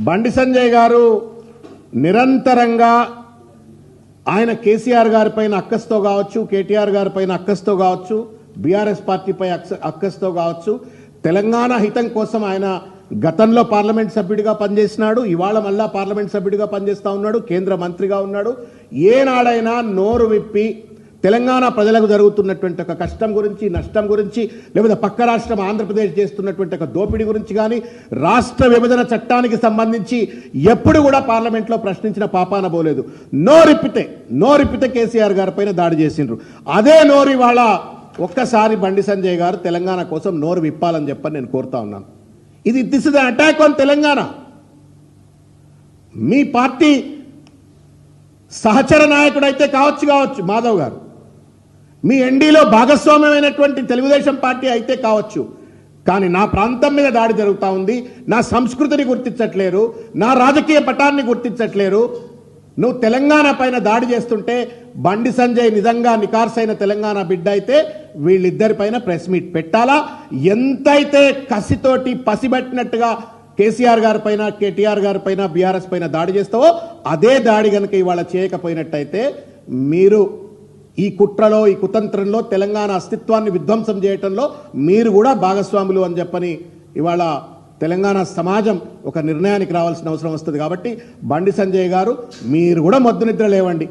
బండి సంజయ్ గారు నిరంతరంగా ఆయన కేసీఆర్ గారి పైన అక్కస్తో కావచ్చు, కేటీఆర్ గారి పైన అక్కస్తో కావచ్చు, బీఆర్ఎస్ పార్టీపై అక్కస్తో కావచ్చు, తెలంగాణ హితం కోసం ఆయన గతంలో పార్లమెంట్ సభ్యుడిగా పనిచేసినాడు, ఇవాళ మళ్ళా పార్లమెంట్ సభ్యుడిగా పనిచేస్తూ ఉన్నాడు, కేంద్ర మంత్రిగా ఉన్నాడు. ఏనాడైనా నోరు విప్పి తెలంగాణ ప్రజలకు జరుగుతున్నటువంటి ఒక కష్టం గురించి, నష్టం గురించి, లేకపోతే పక్క రాష్ట్రం ఆంధ్రప్రదేశ్ చేస్తున్నటువంటి ఒక దోపిడీ గురించి కానీ, రాష్ట్ర విభజన చట్టానికి సంబంధించి ఎప్పుడు కూడా పార్లమెంట్లో ప్రశ్నించిన పాపాన పోలేదు. నోరిప్పితే కేసీఆర్ గారి పైన దాడి చేసిండ్రు. అదే నోరు ఇవాళ ఒక్కసారి బండి సంజయ్ గారు తెలంగాణ కోసం నోరు విప్పాలని చెప్పని నేను కోరుతా ఉన్నాను. This is attack on Telangana. Me party సహచర నాయకుడు అయితే కావచ్చు మాధవ్ గారు, మీ ఎన్డీలో భాగస్వామ్యమైనటువంటి తెలుగుదేశం పార్టీ అయితే కావచ్చు, కానీ నా ప్రాంతం మీద దాడి జరుగుతూ ఉంది, నా సంస్కృతిని గుర్తించట్లేరు, నా రాజకీయ పటాన్ని గుర్తించట్లేరు. నువ్వు తెలంగాణ పైన దాడి చేస్తుంటే బండి సంజయ్ నిజంగా నికార్సైన తెలంగాణ బిడ్డ అయితే వీళ్ళిద్దరి పైన ప్రెస్ మీట్ పెట్టాలా. ఎంతైతే కసితోటి పసిబట్టినట్టుగా కేసీఆర్ గారి పైన, కేటీఆర్ గారి పైన, బీఆర్ఎస్ పైన దాడి చేస్తావో అదే దాడి కనుక ఇవాళ చేయకపోయినట్టయితే మీరు ఈ కుట్రలో, ఈ కుతంత్రంలో, తెలంగాణ అస్తిత్వాన్ని విధ్వంసం చేయటంలో మీరు కూడా భాగస్వాములు అని చెప్పని ఇవాళ తెలంగాణ సమాజం ఒక నిర్ణయానికి రావాల్సిన అవసరం వస్తుంది. కాబట్టి బండి సంజయ్ గారు మీరు కూడా మొద్దు నిద్ర లేవండి.